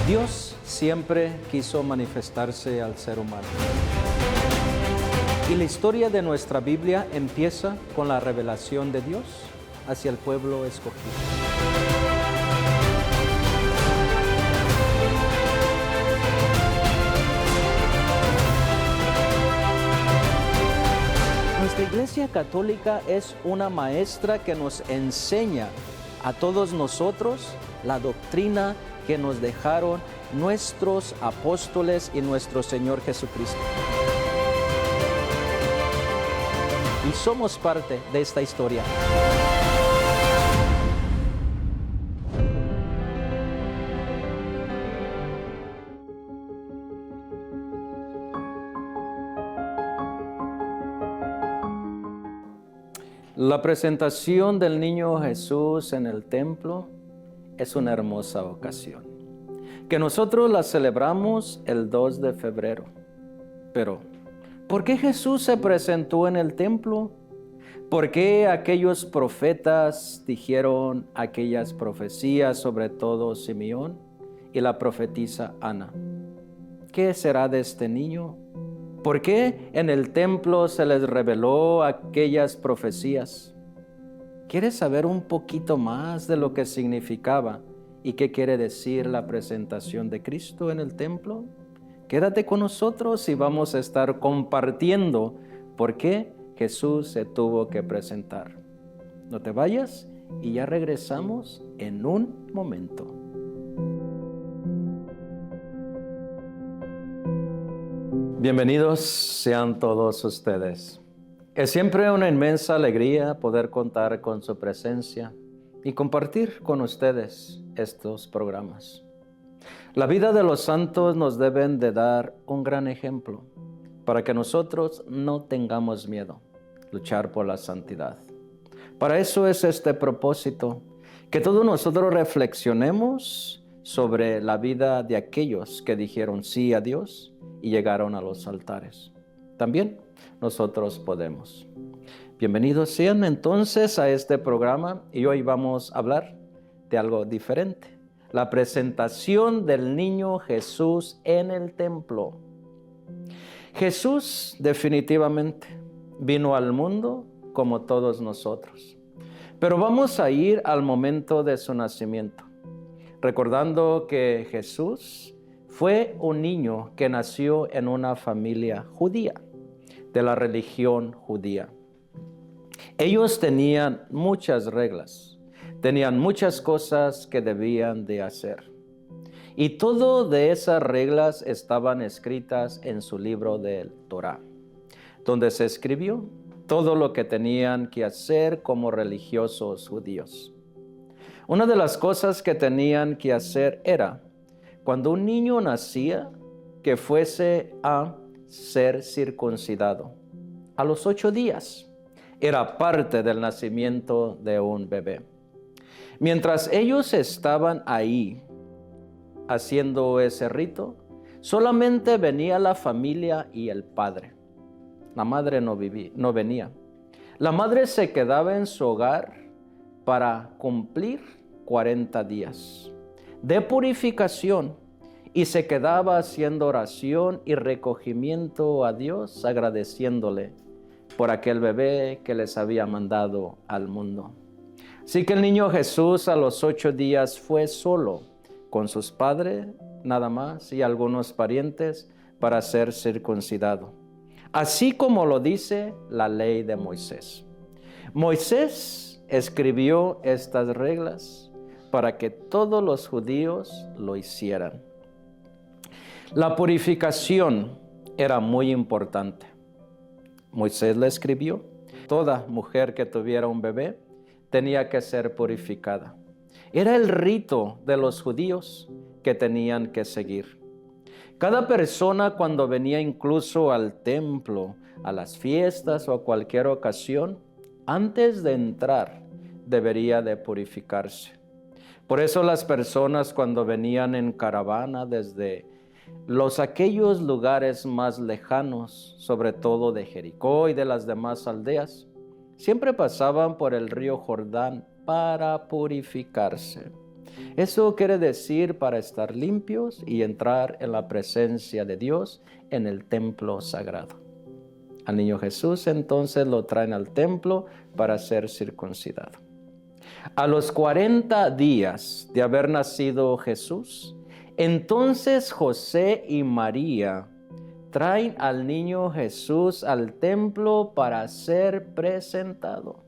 Dios siempre quiso manifestarse al ser humano. Y la historia de nuestra Biblia empieza con la revelación de Dios hacia el pueblo escogido. Nuestra Iglesia Católica es una maestra que nos enseña a todos nosotros la doctrina que nos dejaron nuestros apóstoles y nuestro Señor Jesucristo. Y somos parte de esta historia. La presentación del niño Jesús en el templo es una hermosa ocasión, que nosotros la celebramos el 2 de febrero. Pero, ¿por qué Jesús se presentó en el templo? ¿Por qué aquellos profetas dijeron aquellas profecías, sobre todo Simeón y la profetisa Ana? ¿Qué será de este niño? ¿Por qué en el templo se les reveló aquellas profecías? ¿Quieres saber un poquito más de lo que significaba y qué quiere decir la presentación de Cristo en el templo? Quédate con nosotros y vamos a estar compartiendo por qué Jesús se tuvo que presentar. No te vayas y ya regresamos en un momento. Bienvenidos sean todos ustedes. Es siempre una inmensa alegría poder contar con su presencia y compartir con ustedes estos programas. La vida de los santos nos deben de dar un gran ejemplo para que nosotros no tengamos miedo, luchar por la santidad. Para eso es este propósito, que todos nosotros reflexionemos sobre la vida de aquellos que dijeron sí a Dios y llegaron a los altares. También nosotros podemos. Bienvenidos sean entonces a este programa y hoy vamos a hablar de algo diferente. La presentación del niño Jesús en el templo. Jesús definitivamente vino al mundo como todos nosotros. Pero vamos a ir al momento de su nacimiento, recordando que Jesús fue un niño que nació en una familia judía, de la religión judía. Ellos tenían muchas reglas, tenían muchas cosas que debían de hacer. Y todo de esas reglas estaban escritas en su libro del Torá, donde se escribió todo lo que tenían que hacer como religiosos judíos. Una de las cosas que tenían que hacer era, cuando un niño nacía, que fuese a ser circuncidado a los 8 días. Era parte del nacimiento de un bebé. Mientras ellos estaban ahí haciendo ese rito, solamente venía la familia y el padre. La madre no venía. La madre se quedaba en su hogar para cumplir 40 días de purificación y se quedaba haciendo oración y recogimiento a Dios, agradeciéndole por aquel bebé que les había mandado al mundo. Así que el niño Jesús a los 8 días fue solo con sus padres, nada más, y algunos parientes para ser circuncidado. Así como lo dice la ley de Moisés. Moisés escribió estas reglas para que todos los judíos lo hicieran. La purificación era muy importante. Moisés la escribió. Toda mujer que tuviera un bebé tenía que ser purificada. Era el rito de los judíos que tenían que seguir. Cada persona cuando venía incluso al templo, a las fiestas o a cualquier ocasión, antes de entrar debería de purificarse. Por eso las personas cuando venían en caravana desde aquellos lugares más lejanos, sobre todo de Jericó y de las demás aldeas, siempre pasaban por el río Jordán para purificarse. Eso quiere decir para estar limpios y entrar en la presencia de Dios en el templo sagrado. Al niño Jesús entonces lo traen al templo para ser circuncidado. A los 40 días de haber nacido Jesús, entonces José y María traen al niño Jesús al templo para ser presentado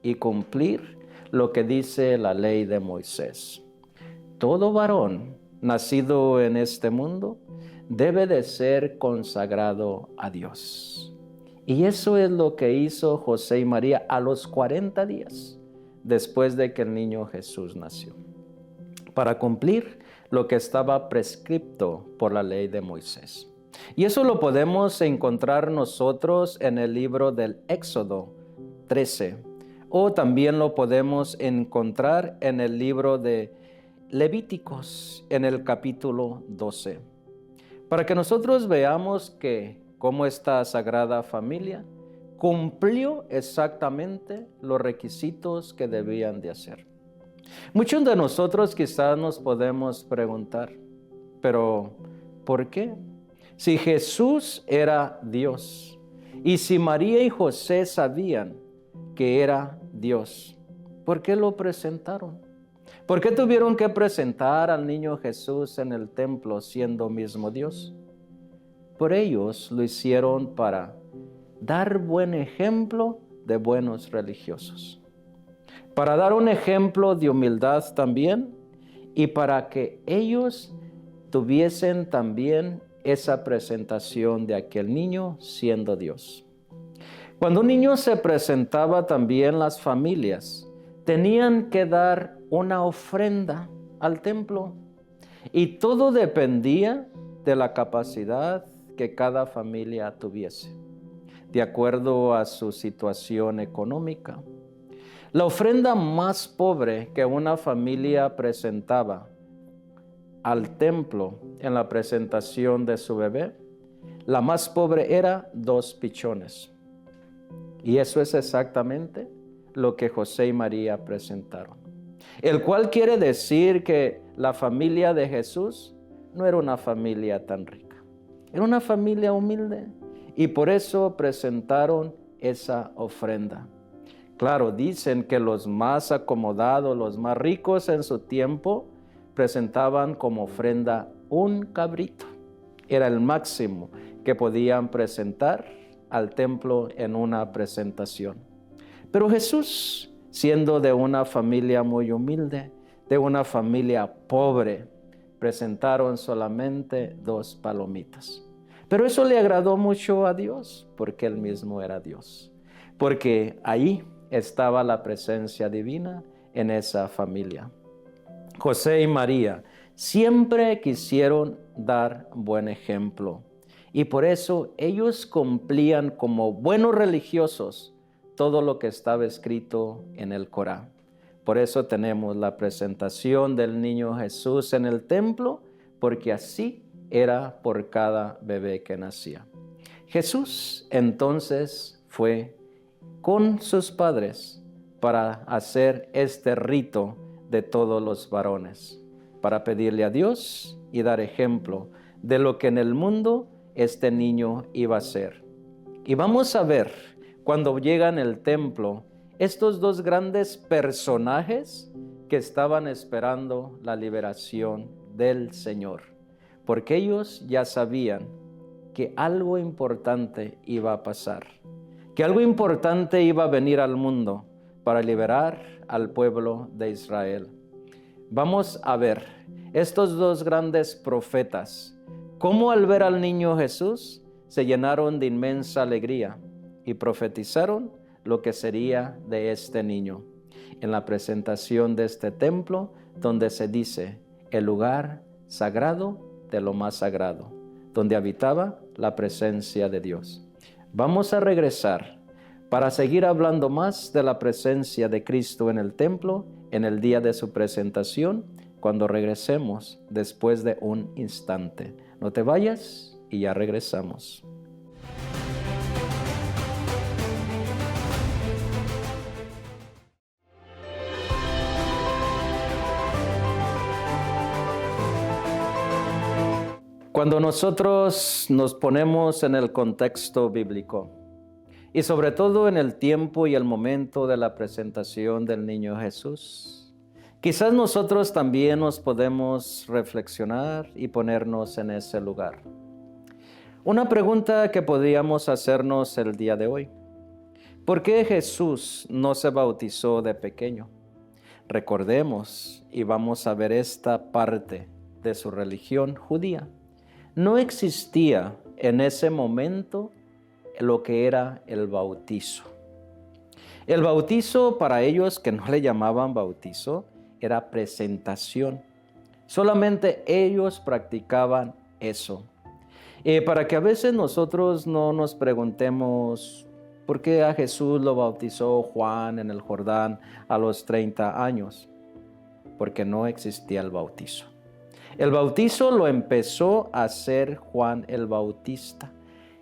y cumplir lo que dice la ley de Moisés. Todo varón nacido en este mundo debe de ser consagrado a Dios. Y eso es lo que hizo José y María a los 40 días después de que el niño Jesús nació, para cumplir lo que estaba prescripto por la ley de Moisés. Y eso lo podemos encontrar nosotros en el libro del Éxodo 13, o también lo podemos encontrar en el libro de Levíticos, en el capítulo 12, para que nosotros veamos que cómo esta sagrada familia cumplió exactamente los requisitos que debían de hacer. Muchos de nosotros quizás nos podemos preguntar, pero ¿por qué? Si Jesús era Dios y si María y José sabían que era Dios, ¿por qué lo presentaron? ¿Por qué tuvieron que presentar al niño Jesús en el templo siendo mismo Dios? Por ellos lo hicieron para dar buen ejemplo de buenos religiosos, para dar un ejemplo de humildad también y para que ellos tuviesen también esa presentación de aquel niño siendo Dios. Cuando un niño se presentaba, también las familias tenían que dar una ofrenda al templo y todo dependía de la capacidad que cada familia tuviese, de acuerdo a su situación económica. La ofrenda más pobre que una familia presentaba al templo en la presentación de su bebé, la más pobre era 2 pichones. Y eso es exactamente lo que José y María presentaron. El cual quiere decir que la familia de Jesús no era una familia tan rica. Era una familia humilde y por eso presentaron esa ofrenda. Claro, dicen que los más acomodados, los más ricos en su tiempo, presentaban como ofrenda un cabrito. Era el máximo que podían presentar al templo en una presentación. Pero Jesús, siendo de una familia muy humilde, de una familia pobre, presentaron solamente 2 palomitas. Pero eso le agradó mucho a Dios, porque Él mismo era Dios. Porque ahí estaba la presencia divina en esa familia. José y María siempre quisieron dar buen ejemplo. Y por eso ellos cumplían como buenos religiosos todo lo que estaba escrito en el Corán. Por eso tenemos la presentación del niño Jesús en el templo, porque así era por cada bebé que nacía. Jesús entonces fue con sus padres para hacer este rito de todos los varones, para pedirle a Dios y dar ejemplo de lo que en el mundo este niño iba a ser. Y vamos a ver, cuando llegan al templo, estos 2 grandes personajes que estaban esperando la liberación del Señor, porque ellos ya sabían que algo importante iba a pasar, que algo importante iba a venir al mundo para liberar al pueblo de Israel. Vamos a ver estos 2 grandes profetas, cómo al ver al niño Jesús se llenaron de inmensa alegría y profetizaron lo que sería de este niño. En la presentación de este templo, donde se dice el lugar sagrado de lo más sagrado, donde habitaba la presencia de Dios. Vamos a regresar para seguir hablando más de la presencia de Cristo en el templo en el día de su presentación, cuando regresemos después de un instante. No te vayas y ya regresamos. Cuando nosotros nos ponemos en el contexto bíblico y sobre todo en el tiempo y el momento de la presentación del niño Jesús, quizás nosotros también nos podemos reflexionar y ponernos en ese lugar. Una pregunta que podríamos hacernos el día de hoy: ¿por qué Jesús no se bautizó de pequeño? Recordemos, y vamos a ver esta parte de su religión judía. No existía en ese momento lo que era el bautizo. El bautizo, para ellos que no le llamaban bautizo, era presentación. Solamente ellos practicaban eso. Para que a veces nosotros no nos preguntemos por qué a Jesús lo bautizó Juan en el Jordán a los 30 años. Porque no existía el bautizo. El bautizo lo empezó a hacer Juan el Bautista,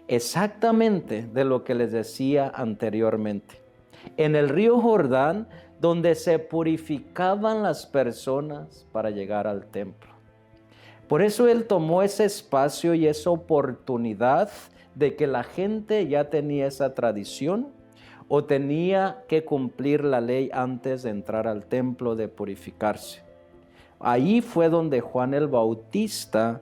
exactamente de lo que les decía anteriormente. En el río Jordán, donde se purificaban las personas para llegar al templo. Por eso él tomó ese espacio y esa oportunidad de que la gente ya tenía esa tradición o tenía que cumplir la ley antes de entrar al templo, de purificarse. Ahí fue donde Juan el Bautista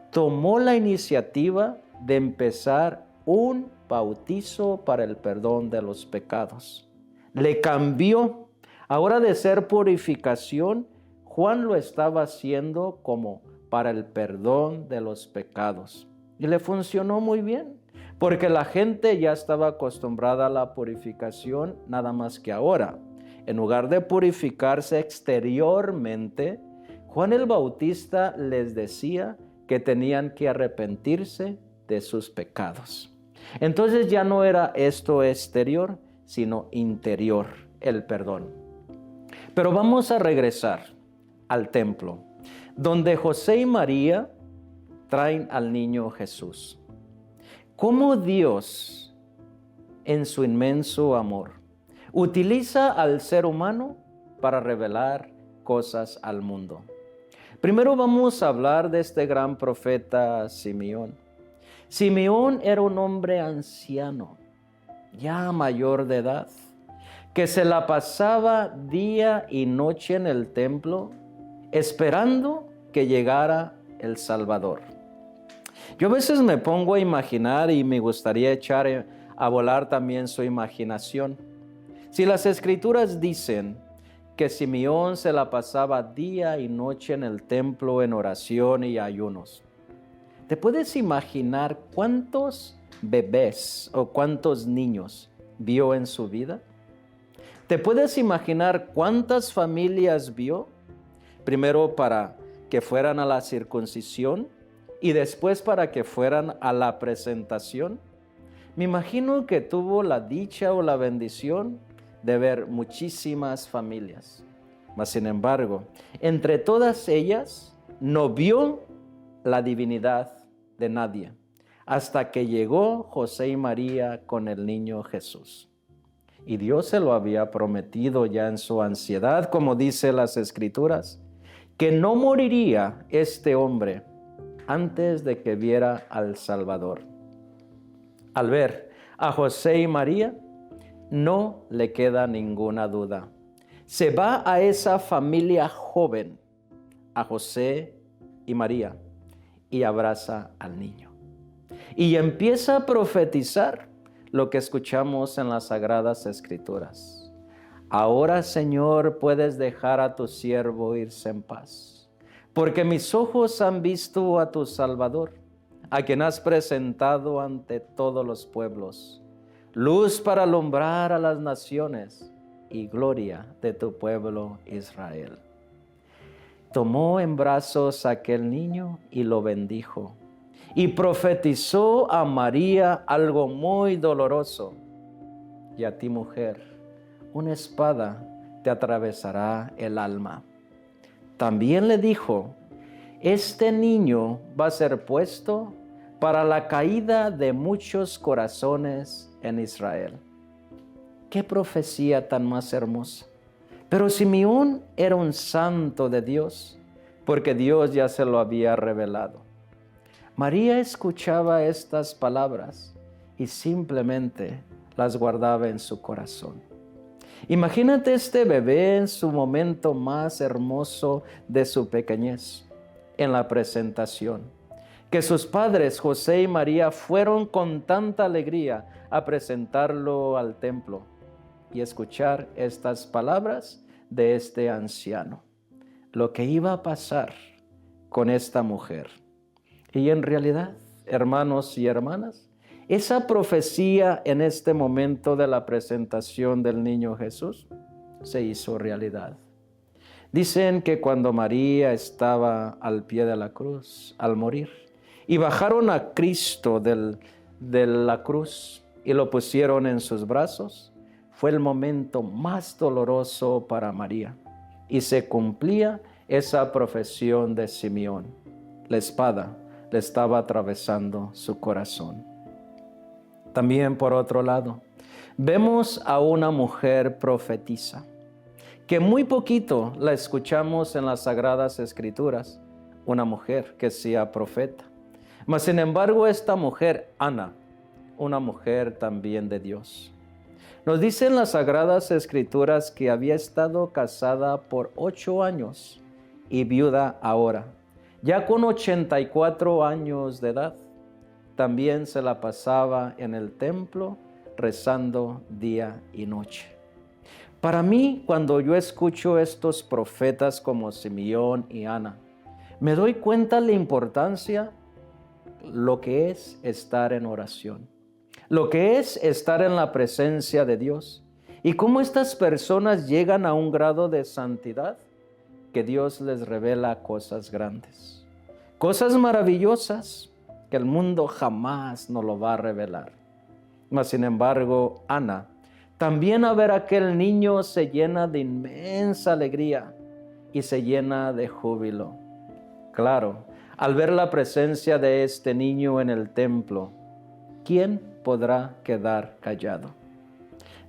tomó la iniciativa de empezar un bautizo para el perdón de los pecados. Le cambió. Ahora, de ser purificación, Juan lo estaba haciendo como para el perdón de los pecados. Y le funcionó muy bien, porque la gente ya estaba acostumbrada a la purificación, nada más que ahora. En lugar de purificarse exteriormente, Juan el Bautista les decía que tenían que arrepentirse de sus pecados. Entonces ya no era esto exterior, sino interior, el perdón. Pero vamos a regresar al templo, donde José y María traen al niño Jesús. ¿Cómo Dios, en su inmenso amor, utiliza al ser humano para revelar cosas al mundo? Primero vamos a hablar de este gran profeta Simeón. Simeón era un hombre anciano, ya mayor de edad, que se la pasaba día y noche en el templo, esperando que llegara el Salvador. Yo a veces me pongo a imaginar y me gustaría echar a volar también su imaginación. Si las Escrituras dicen que Simeón se la pasaba día y noche en el templo en oración y ayunos, ¿te puedes imaginar cuántos bebés o cuántos niños vio en su vida? ¿Te puedes imaginar cuántas familias vio? Primero para que fueran a la circuncisión y después para que fueran a la presentación. Me imagino que tuvo la dicha o la bendición de ver muchísimas familias. Mas sin embargo, entre todas ellas no vio la divinidad de nadie, hasta que llegó José y María con el niño Jesús. Y Dios se lo había prometido ya en su ansiedad, como dice las Escrituras, que no moriría este hombre antes de que viera al Salvador. Al ver a José y María, no le queda ninguna duda. Se va a esa familia joven, a José y María, y abraza al niño. Y empieza a profetizar lo que escuchamos en las Sagradas Escrituras. Ahora, Señor, puedes dejar a tu siervo irse en paz, porque mis ojos han visto a tu Salvador, a quien has presentado ante todos los pueblos, luz para alumbrar a las naciones y gloria de tu pueblo Israel. Tomó en brazos a aquel niño y lo bendijo, y profetizó a María algo muy doloroso. Y a ti, mujer, una espada te atravesará el alma. También le dijo, este niño va a ser puesto para la caída de muchos corazones en Israel. ¡Qué profecía tan más hermosa! Pero Simeón era un santo de Dios, porque Dios ya se lo había revelado. María escuchaba estas palabras y simplemente las guardaba en su corazón. Imagínate este bebé en su momento más hermoso de su pequeñez, en la presentación, que sus padres, José y María, fueron con tanta alegría a presentarlo al templo y escuchar estas palabras de este anciano, lo que iba a pasar con esta mujer. Y en realidad, hermanos y hermanas, esa profecía en este momento de la presentación del niño Jesús se hizo realidad. Dicen que cuando María estaba al pie de la cruz, al morir, y bajaron a Cristo de la cruz y lo pusieron en sus brazos, fue el momento más doloroso para María. Y se cumplía esa profesión de Simeón. La espada le estaba atravesando su corazón. También, por otro lado, vemos a una mujer profetisa, que muy poquito la escuchamos en las Sagradas Escrituras, una mujer que sea profeta. Mas, sin embargo, esta mujer, Ana, una mujer también de Dios. Nos dicen las Sagradas Escrituras que había estado casada por 8 años y viuda ahora, ya con 84 años de edad. También se la pasaba en el templo rezando día y noche. Para mí, cuando yo escucho estos profetas como Simeón y Ana, me doy cuenta la importancia, lo que es estar en oración, lo que es estar en la presencia de Dios y cómo estas personas llegan a un grado de santidad que Dios les revela cosas grandes, cosas maravillosas que el mundo jamás nos lo va a revelar. Mas, sin embargo, Ana, también a ver aquel niño se llena de inmensa alegría y se llena de júbilo. Claro, al ver la presencia de este niño en el templo, ¿quién podrá quedar callado?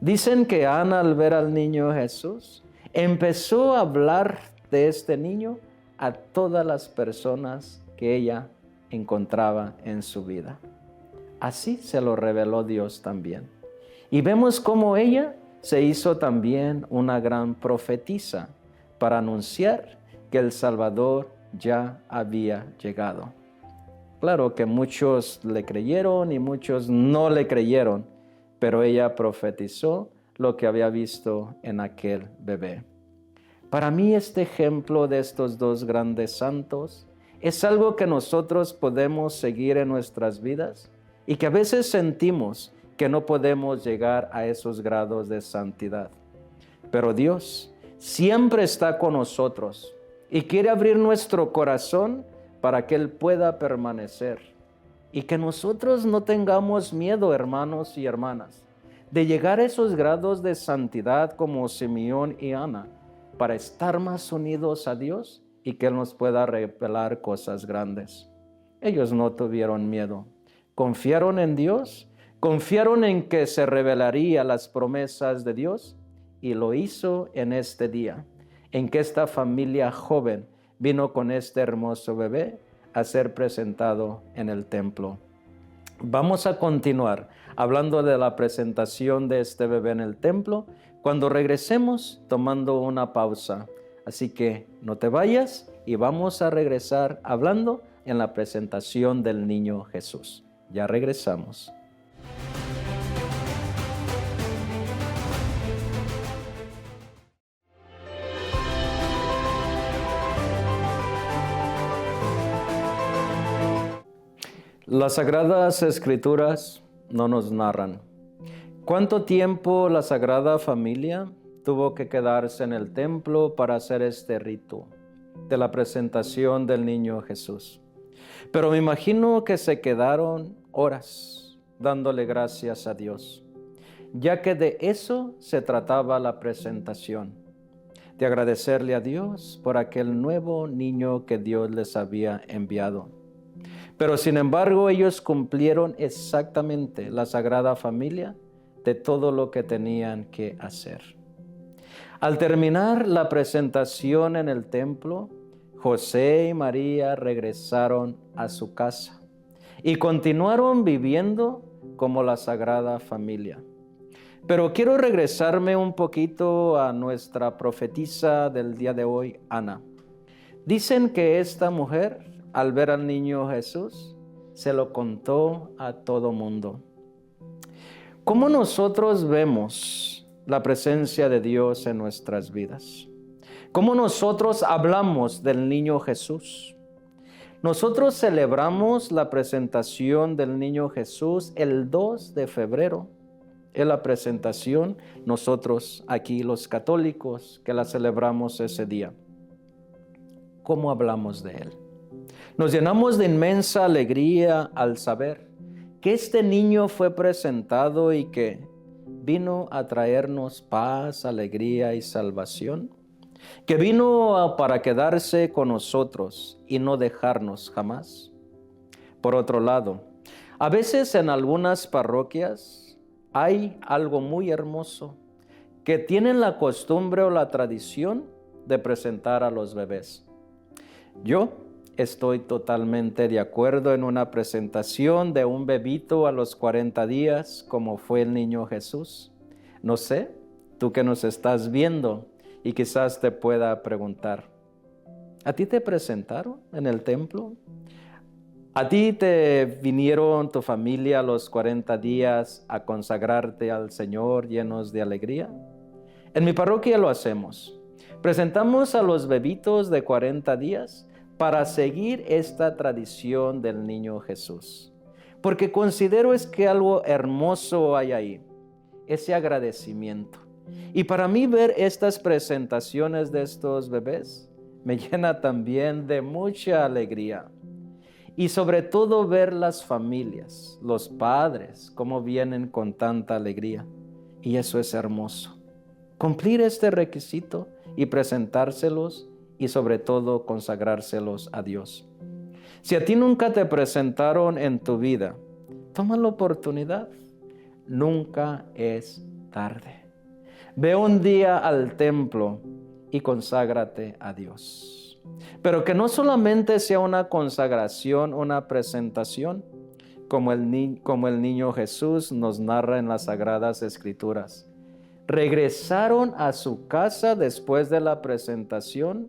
Dicen que Ana, al ver al niño Jesús, empezó a hablar de este niño a todas las personas que ella encontraba en su vida. Así se lo reveló Dios también. Y vemos cómo ella se hizo también una gran profetisa para anunciar que el Salvador ya había llegado. Claro que muchos le creyeron y muchos no le creyeron, pero ella profetizó lo que había visto en aquel bebé. Para mí, este ejemplo de estos dos grandes santos es algo que nosotros podemos seguir en nuestras vidas y que a veces sentimos que no podemos llegar a esos grados de santidad. Pero Dios siempre está con nosotros y quiere abrir nuestro corazón para que Él pueda permanecer. Y que nosotros no tengamos miedo, hermanos y hermanas, de llegar a esos grados de santidad como Simeón y Ana, para estar más unidos a Dios y que Él nos pueda revelar cosas grandes. Ellos no tuvieron miedo, confiaron en Dios, confiaron en que se revelaría las promesas de Dios y lo hizo en este día, en que esta familia joven vino con este hermoso bebé a ser presentado en el templo. Vamos a continuar hablando de la presentación de este bebé en el templo cuando regresemos tomando una pausa. Así que no te vayas y vamos a regresar hablando en la presentación del niño Jesús. Ya regresamos. Las Sagradas Escrituras no nos narran cuánto tiempo la Sagrada Familia tuvo que quedarse en el templo para hacer este rito de la presentación del niño Jesús. Pero me imagino que se quedaron horas dándole gracias a Dios, ya que de eso se trataba la presentación, de agradecerle a Dios por aquel nuevo niño que Dios les había enviado. Pero sin embargo, ellos cumplieron exactamente la Sagrada Familia de todo lo que tenían que hacer. Al terminar la presentación en el templo, José y María regresaron a su casa y continuaron viviendo como la Sagrada Familia. Pero quiero regresarme un poquito a nuestra profetisa del día de hoy, Ana. Dicen que esta mujer, al ver al niño Jesús, se lo contó a todo mundo. ¿Cómo nosotros vemos la presencia de Dios en nuestras vidas? ¿Cómo nosotros hablamos del niño Jesús? Nosotros celebramos la presentación del niño Jesús el 2 de febrero. Es la presentación, nosotros aquí los católicos que la celebramos ese día. ¿Cómo hablamos de Él? Nos llenamos de inmensa alegría al saber que este niño fue presentado y que vino a traernos paz, alegría y salvación, que vino para quedarse con nosotros y no dejarnos jamás. Por otro lado, a veces en algunas parroquias hay algo muy hermoso, que tienen la costumbre o la tradición de presentar a los bebés. Yo estoy totalmente de acuerdo en una presentación de un bebito a los 40 días, como fue el niño Jesús. No sé, tú que nos estás viendo y quizás te pueda preguntar, ¿a ti te presentaron en el templo? ¿A ti te vinieron tu familia a los 40 días a consagrarte al Señor llenos de alegría? En mi parroquia lo hacemos. Presentamos a los bebitos de 40 días para seguir esta tradición del niño Jesús. Porque considero es que algo hermoso hay ahí, ese agradecimiento. Y para mí ver estas presentaciones de estos bebés me llena también de mucha alegría. Y sobre todo ver las familias, los padres, cómo vienen con tanta alegría. Y eso es hermoso. Cumplir este requisito y presentárselos y sobre todo consagrárselos a Dios. Si a ti nunca te presentaron en tu vida, toma la oportunidad. Nunca es tarde. Ve un día al templo y conságrate a Dios. Pero que no solamente sea una consagración, una presentación, como el niño Jesús nos narra en las Sagradas Escrituras. Regresaron a su casa después de la presentación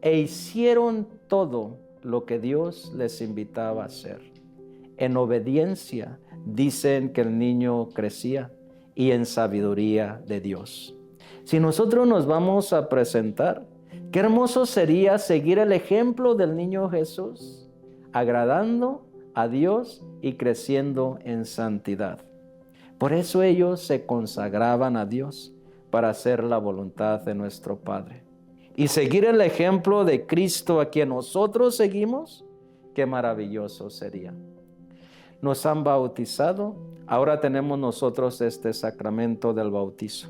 e hicieron todo lo que Dios les invitaba a hacer. En obediencia dicen que el niño crecía y en sabiduría de Dios. Si nosotros nos vamos a presentar, qué hermoso sería seguir el ejemplo del niño Jesús, agradando a Dios y creciendo en santidad. Por eso ellos se consagraban a Dios para hacer la voluntad de nuestro Padre. Y seguir el ejemplo de Cristo a quien nosotros seguimos, qué maravilloso sería. Nos han bautizado, ahora tenemos nosotros este sacramento del bautizo.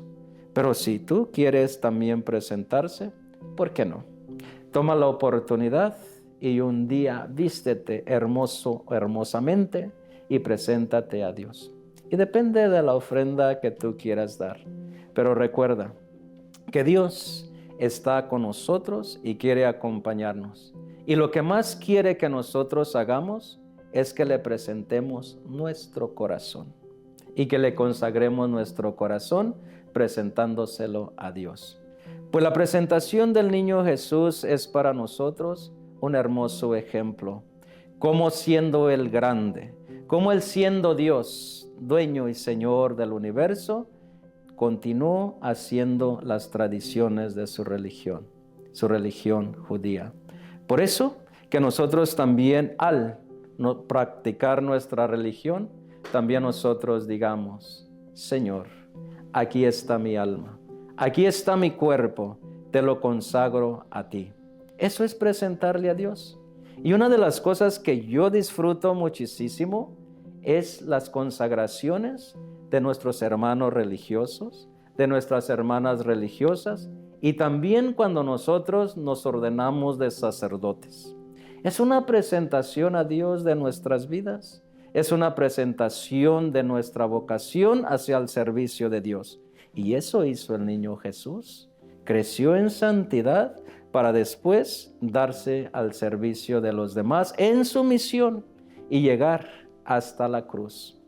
Pero si tú quieres también presentarse, ¿por qué no? Toma la oportunidad y un día vístete hermoso o hermosamente y preséntate a Dios. Y depende de la ofrenda que tú quieras dar. Pero recuerda que Dios está con nosotros y quiere acompañarnos. Y lo que más quiere que nosotros hagamos es que le presentemos nuestro corazón y que le consagremos nuestro corazón presentándoselo a Dios. Pues la presentación del niño Jesús es para nosotros un hermoso ejemplo, como siendo Él grande, como Él siendo Dios, dueño y Señor del universo, continuó haciendo las tradiciones de su religión judía. Por eso que nosotros también al practicar nuestra religión, también nosotros digamos, Señor, aquí está mi alma, aquí está mi cuerpo, te lo consagro a ti. Eso es presentarle a Dios. Y una de las cosas que yo disfruto muchísimo es las consagraciones de nuestros hermanos religiosos, de nuestras hermanas religiosas, y también cuando nosotros nos ordenamos de sacerdotes. Es una presentación a Dios de nuestras vidas, es una presentación de nuestra vocación hacia el servicio de Dios. Y eso hizo el niño Jesús. Creció en santidad para después darse al servicio de los demás en su misión. y llegar hasta la cruz.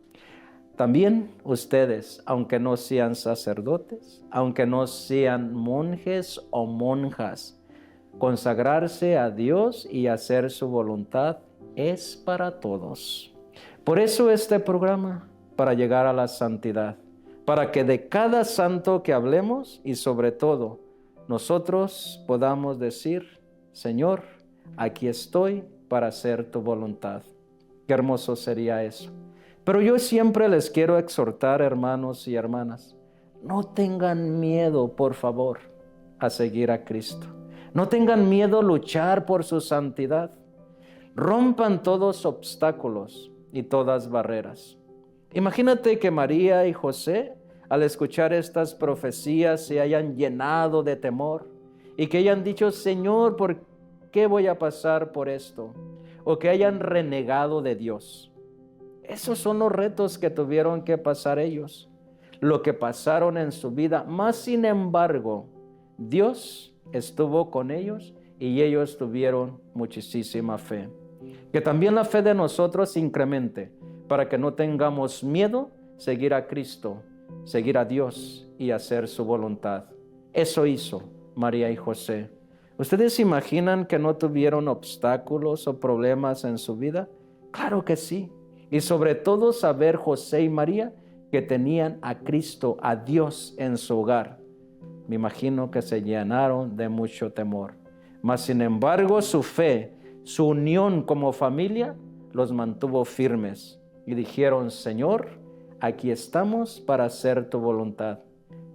También ustedes, aunque no sean sacerdotes, aunque no sean monjes o monjas, consagrarse a Dios y hacer su voluntad es para todos. Por eso este programa, para llegar a la santidad, para que de cada santo que hablemos y sobre todo nosotros podamos decir, Señor, aquí estoy para hacer tu voluntad. Qué hermoso sería eso. Pero yo siempre les quiero exhortar, hermanos y hermanas, no tengan miedo, por favor, a seguir a Cristo. No tengan miedo a luchar por su santidad. Rompan todos obstáculos y todas barreras. Imagínate que María y José, al escuchar estas profecías, se hayan llenado de temor y que hayan dicho, Señor, ¿por qué voy a pasar por esto? O que hayan renegado de Dios. Esos son los retos que tuvieron que pasar ellos, lo que pasaron en su vida. Más sin embargo, Dios estuvo con ellos y ellos tuvieron muchísima fe. Que también la fe de nosotros incremente para que no tengamos miedo, seguir a Cristo, seguir a Dios y hacer su voluntad. Eso hizo María y José. ¿Ustedes se imaginan que no tuvieron obstáculos o problemas en su vida? Claro que sí. Y sobre todo saber José y María que tenían a Cristo, a Dios en su hogar. Me imagino que se llenaron de mucho temor. Mas sin embargo su fe, su unión como familia los mantuvo firmes. Y dijeron, Señor, aquí estamos para hacer tu voluntad.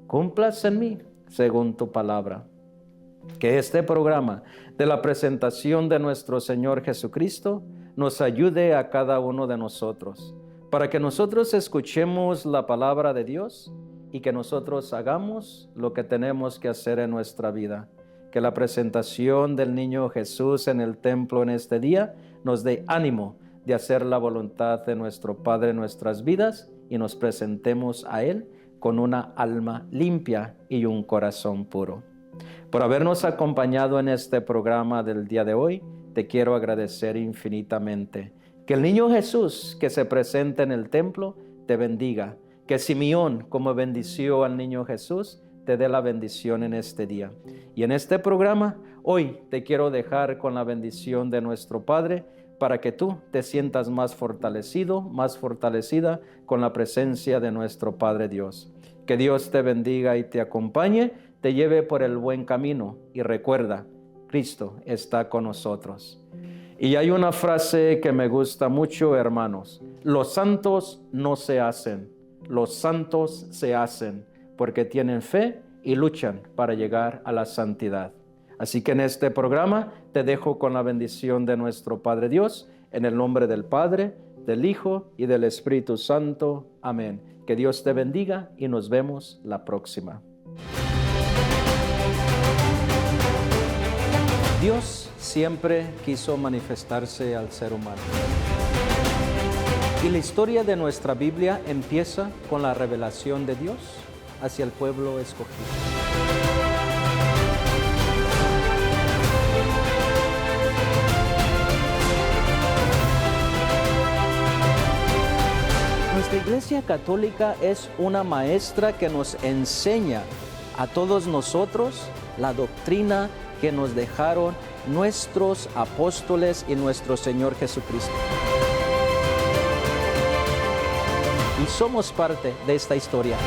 Cúmplas en mí según tu palabra. Que este programa de la presentación de nuestro Señor Jesucristo nos ayude a cada uno de nosotros, para que nosotros escuchemos la palabra de Dios y que nosotros hagamos lo que tenemos que hacer en nuestra vida. Que la presentación del niño Jesús en el templo en este día nos dé ánimo de hacer la voluntad de nuestro Padre en nuestras vidas y nos presentemos a Él con una alma limpia y un corazón puro. Por habernos acompañado en este programa del día de hoy, te quiero agradecer infinitamente. Que el niño Jesús que se presenta en el templo te bendiga. Que Simeón, como bendició al niño Jesús, te dé la bendición en este día. Y en este programa, hoy te quiero dejar con la bendición de nuestro Padre para que tú te sientas más fortalecido, más fortalecida con la presencia de nuestro Padre Dios. Que Dios te bendiga y te acompañe, te lleve por el buen camino y recuerda, Cristo está con nosotros. Y hay una frase que me gusta mucho, hermanos. Los santos no se hacen, los santos se hacen porque tienen fe y luchan para llegar a la santidad. Así que en este programa te dejo con la bendición de nuestro Padre Dios, en el nombre del Padre, del Hijo y del Espíritu Santo. Amén. Que Dios te bendiga y nos vemos la próxima. Dios siempre quiso manifestarse al ser humano. Y la historia de nuestra Biblia empieza con la revelación de Dios hacia el pueblo escogido. Nuestra Iglesia Católica es una maestra que nos enseña a todos nosotros la doctrina que nos dejaron nuestros apóstoles y nuestro Señor Jesucristo. Y somos parte de esta historia.